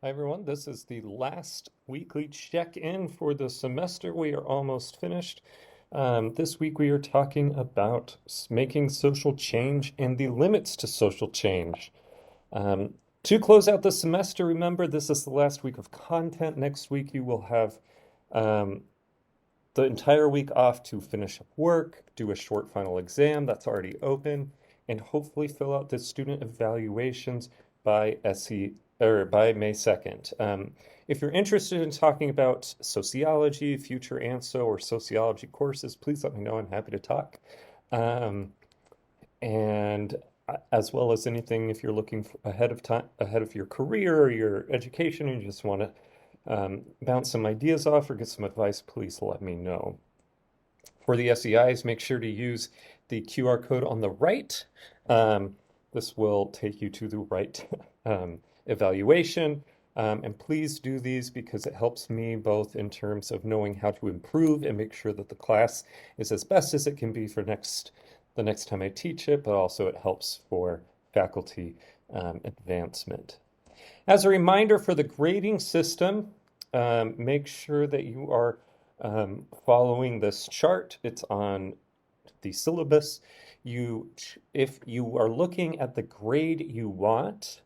Hi everyone, this is the last weekly check-in for the semester. We are almost finished. This week we are talking about making social change and the limits to social change. Um, to close out the semester, remember this is the last week of content. Next week you will have um, the entire week off to finish up work, do a short final exam that's already open, and hopefully fill out the student evaluations by SE or by May 2nd. If you're interested in talking about sociology, future ANSO, or sociology courses, please let me know. I'm happy to talk. Um, and as well as anything, if you're looking ahead of time, ahead of your career or your education, and you just want to bounce some ideas off or get some advice, please let me know. For the SEIs, make sure to use the QR code on the right. This will take you to the right evaluation. And please do these because it helps me both in terms of knowing how to improve and make sure that the class is as best as it can be for the next time I teach it, but also it helps for faculty advancement. As a reminder for the grading system, make sure that you are following this chart. It's on the syllabus. If you are looking at the grade you want,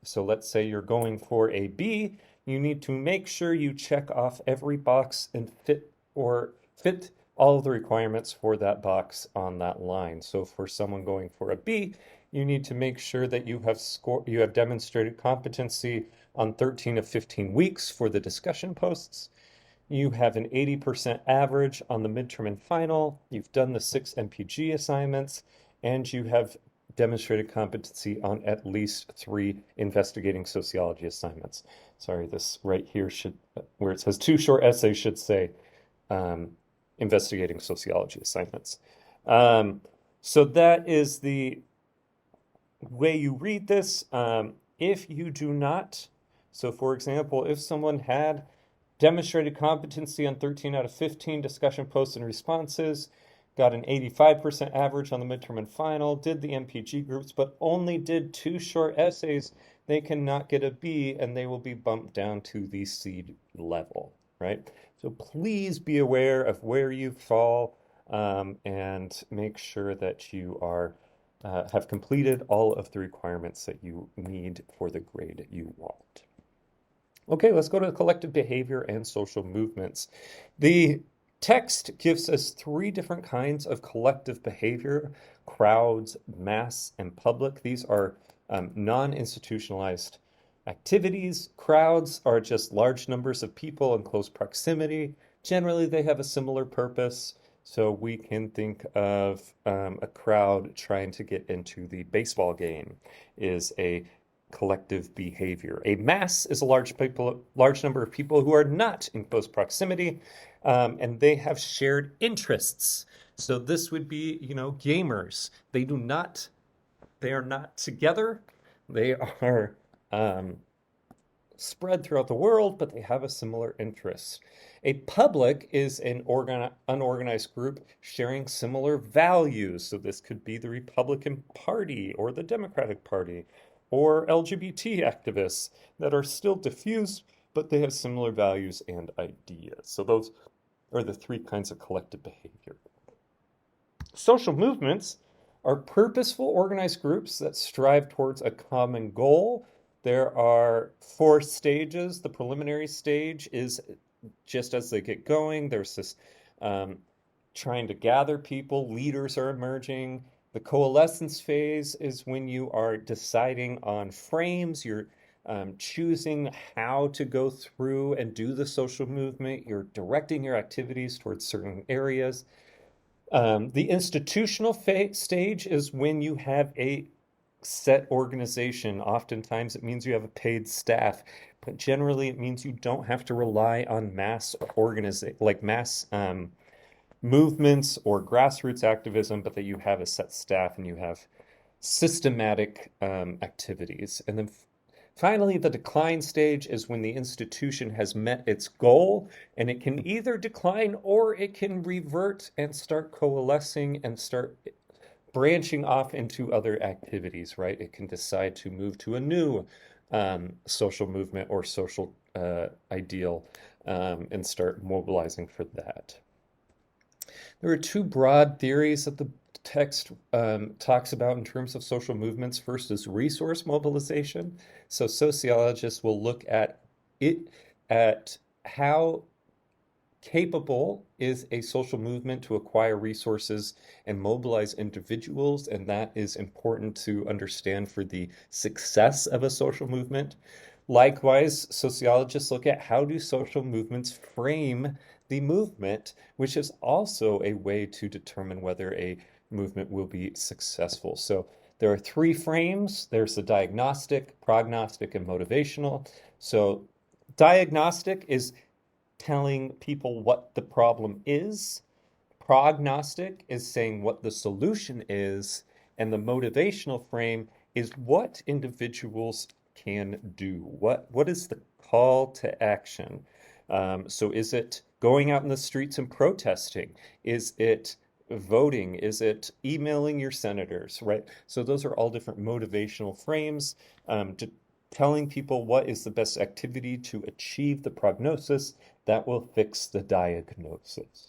so let's say you're going for a B, you need to make sure you check off every box and fit all of the requirements for that box on that line. So for someone going for a B, you need to make sure that you have demonstrated competency on 13 of 15 weeks for the discussion posts. You have an 80% average on the midterm and final. You've done the 6 MPG assignments, and you have demonstrated competency on at least 3 investigating sociology assignments. Sorry, this right here where it says 2 short essays should say um, investigating sociology assignments. So that is the way you read this. If you do not, so for example, if someone had demonstrated competency on 13 out of 15 discussion posts and responses, got an 85% average on the midterm and final, did the MPG groups, but only did 2 short essays, they cannot get a B and they will be bumped down to the C level, right? So please be aware of where you fall and make sure that you have completed all of the requirements that you need for the grade you want. Okay, let's go to collective behavior and social movements. The text gives us 3 different kinds of collective behavior: crowds, mass, and public. These are non-institutionalized activities. Crowds are just large numbers of people in close proximity. Generally, they have a similar purpose. So we can think of a crowd trying to get into the baseball game is a collective behavior. A mass is a large number of people who are not in close proximity, and they have shared interests. So this would be, gamers. They are not together. They are spread throughout the world, but they have a similar interest. A public is an unorganized group sharing similar values. So this could be the Republican Party or the Democratic Party or LGBT activists that are still diffused, but they have similar values and ideas. So those are the 3 kinds of collective behavior. Social movements are purposeful organized groups that strive towards a common goal. There are 4 stages. The preliminary stage is just as they get going. There's this trying to gather people, leaders are emerging. The coalescence phase is when you are deciding on frames, you're choosing how to go through and do the social movement, you're directing your activities towards certain areas. The institutional stage is when you have a set organization. Oftentimes it means you have a paid staff, but generally it means you don't have to rely on mass movements or grassroots activism, but that you have a set staff and you have systematic activities. And then finally, the decline stage is when the institution has met its goal, and it can either decline or it can revert and start coalescing and start branching off into other activities, right? It can decide to move to a new social movement or social ideal, and start mobilizing for that. There are two broad theories that the text talks about in terms of social movements. First is resource mobilization. So sociologists will look at it, at how capable is a social movement to acquire resources and mobilize individuals, and that is important to understand for the success of a social movement. Likewise, sociologists look at how do social movements frame the movement, which is also a way to determine whether a movement will be successful. So there are three frames. There's the diagnostic, prognostic, and motivational. So diagnostic is telling people what the problem is. Prognostic is saying what the solution is. And the motivational frame is what individuals can do. What is the call to action? So is it going out in the streets and protesting? Is it voting? Is it emailing your senators, right? So those are all different motivational frames, telling people what is the best activity to achieve the prognosis that will fix the diagnosis.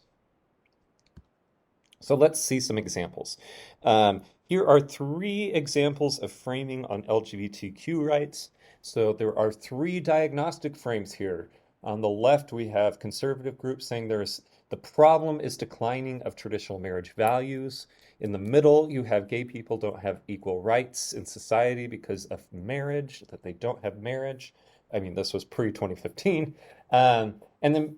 So let's see some examples. Here are three examples of framing on LGBTQ rights. So there are three diagnostic frames here. On the left, we have conservative groups saying the problem is declining of traditional marriage values. In the middle, you have gay people don't have equal rights in society because of marriage, that they don't have marriage. I mean, this was pre-2015. And then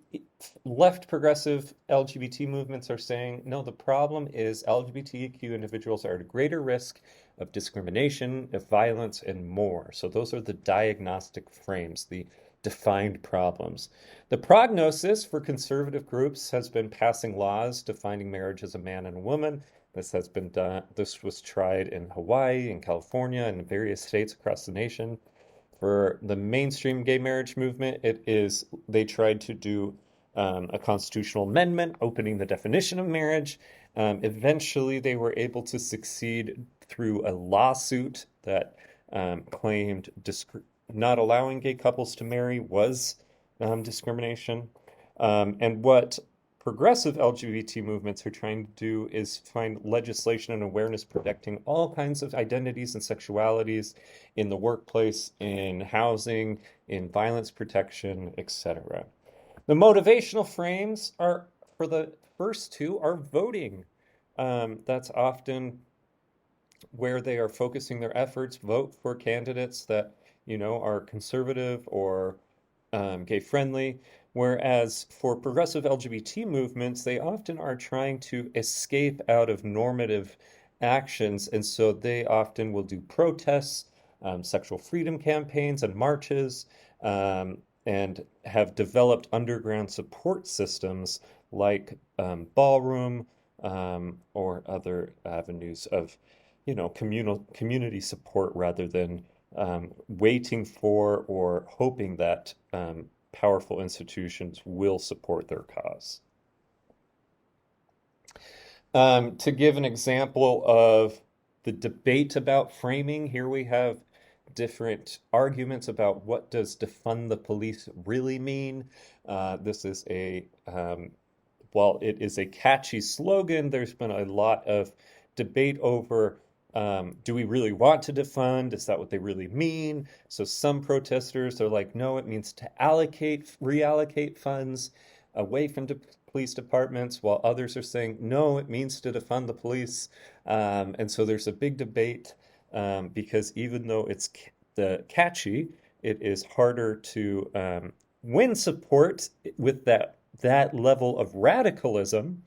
left progressive LGBT movements are saying, no, the problem is LGBTQ individuals are at a greater risk of discrimination, of violence, and more. So those are the diagnostic frames, the defined problems. The prognosis for conservative groups has been passing laws defining marriage as a man and a woman. This has been done. This was tried in Hawaii, in California, and in various states across the nation. For the mainstream gay marriage movement, they tried to do a constitutional amendment opening the definition of marriage. Eventually, they were able to succeed through a lawsuit that claimed not allowing gay couples to marry was discrimination. And what progressive LGBT movements are trying to do is find legislation and awareness protecting all kinds of identities and sexualities in the workplace, in housing, in violence protection, etc. The motivational frames are, for the first two, are voting. That's often where they are focusing their efforts. Vote for candidates that are conservative or gay friendly. Whereas for progressive LGBT movements, they often are trying to escape out of normative actions. And so they often will do protests, sexual freedom campaigns, and marches, and have developed underground support systems like ballroom or other avenues of community support rather than waiting for or hoping that powerful institutions will support their cause. To give an example of the debate about framing, here we have different arguments about what does defund the police really mean. This is while it is a catchy slogan, there's been a lot of debate over do we really want to defund? Is that what they really mean? So some protesters are like, no, it means to reallocate funds away from police departments, while others are saying, no, it means to defund the police. And so there's a big debate because even though it's catchy, it is harder to win support with that level of radicalism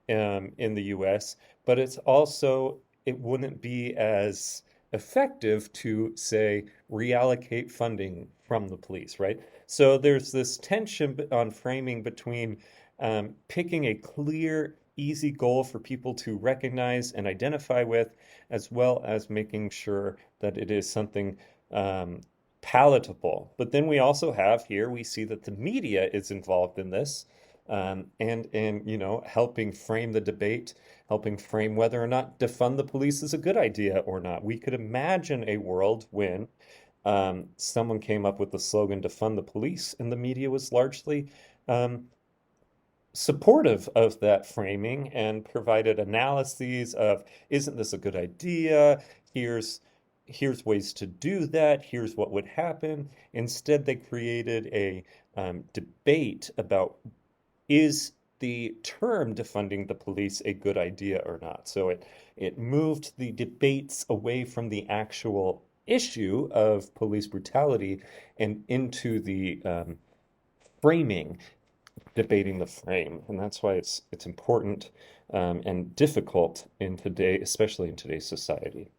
in the US, but it wouldn't be as effective to, say, reallocate funding from the police, right? So there's this tension on framing between picking a clear, easy goal for people to recognize and identify with, as well as making sure that it is something palatable. But then we also we see that the media is involved in this, and helping frame the debate, helping frame whether or not defund the police is a good idea or not. We could imagine a world when Someone came up with the slogan "Defund the police," and the media was largely um, supportive of that framing and provided analyses of, isn't this a good idea? Here's ways to do that. Here's what would happen. Instead, they created a debate about, is the term defunding the police a good idea or not? So it moved the debates away from the actual issue of police brutality and into the framing, debating the frame, and that's why it's important and difficult in today, especially in today's society.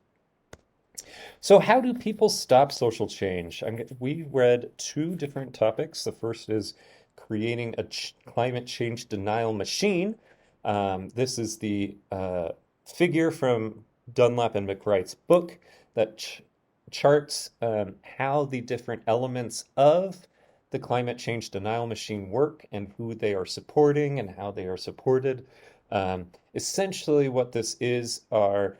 So, how do people stop social change? We read two different topics. The first is creating a climate change denial machine. This is the figure from Dunlap and McWright's book that charts how the different elements of the climate change denial machine work and who they are supporting and how they are supported. Essentially, what this is are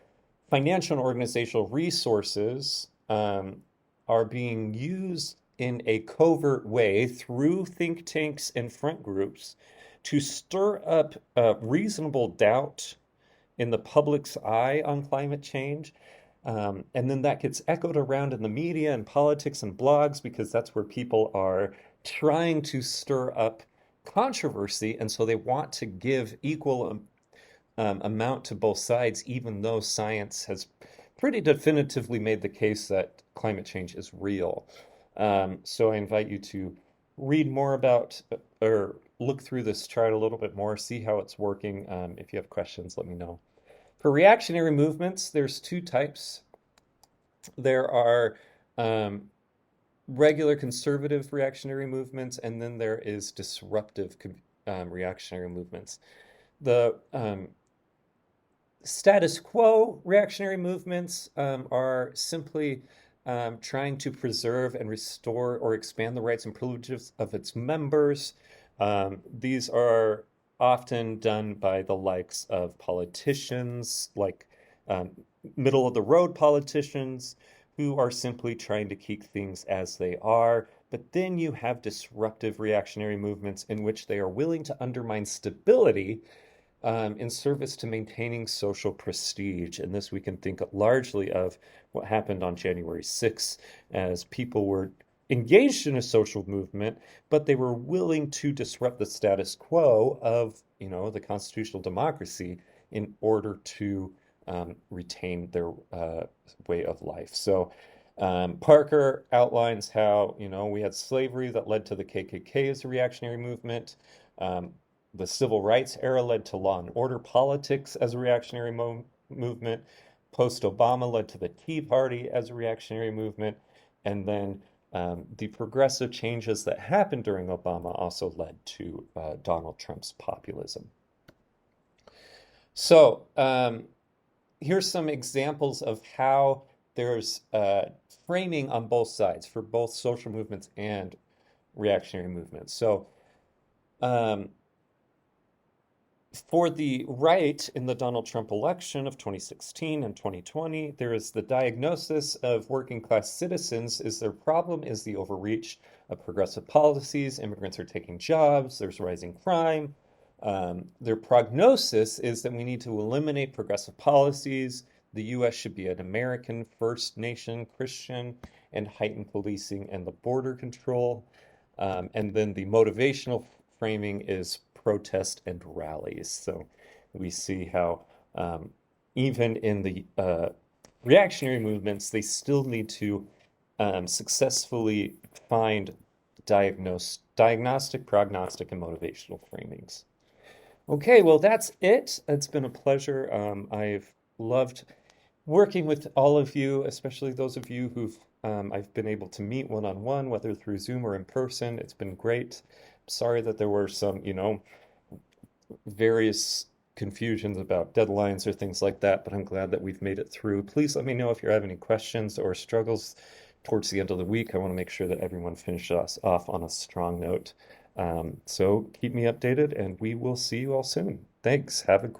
financial and organizational resources are being used in a covert way through think tanks and front groups to stir up reasonable doubt in the public's eye on climate change. And then that gets echoed around in the media and politics and blogs because that's where people are trying to stir up controversy. And so they want to give equal amount to both sides, even though science has pretty definitively made the case that climate change is real. So I invite you to read more about or look through this chart a little bit more, see how it's working. If you have questions, let me know. For reactionary movements, there's two types. There are regular conservative reactionary movements, and then there is disruptive reactionary movements. The status quo reactionary movements are simply trying to preserve and restore or expand the rights and privileges of its members. These are often done by the likes of politicians, like middle of the road politicians, who are simply trying to keep things as they are. But then you have disruptive reactionary movements in which they are willing to undermine stability in service to maintaining social prestige. And this we can think largely of what happened on January 6th, as people were engaged in a social movement, but they were willing to disrupt the status quo of, the constitutional democracy in order to retain their way of life. So Parker outlines how, we had slavery that led to the KKK as a reactionary movement. The civil rights era led to law and order politics as a reactionary movement. Post-Obama led to the Tea Party as a reactionary movement. And then the progressive changes that happened during Obama also led to Donald Trump's populism. So here's some examples of how there's framing on both sides for both social movements and reactionary movements. So for the right in the Donald Trump election of 2016 and 2020, there is the diagnosis of working class citizens is their problem is the overreach of progressive policies. Immigrants are taking jobs. There's rising crime. Their prognosis is that we need to eliminate progressive policies. The U.S. should be an American first nation, Christian, and heighten policing and the border control. And then the motivational framing is protest and rallies. So we see how even in the reactionary movements, they still need to successfully find diagnostic, prognostic, and motivational framings. Okay, well, that's it. It's been a pleasure. I've loved working with all of you, especially those of you who've I've been able to meet one-on-one, whether through Zoom or in person. It's been great. Sorry that there were some, various confusions about deadlines or things like that, but I'm glad that we've made it through. Please let me know if you have any questions or struggles towards the end of the week. I want to make sure that everyone finishes us off on a strong note. So keep me updated, and we will see you all soon. Thanks. Have a great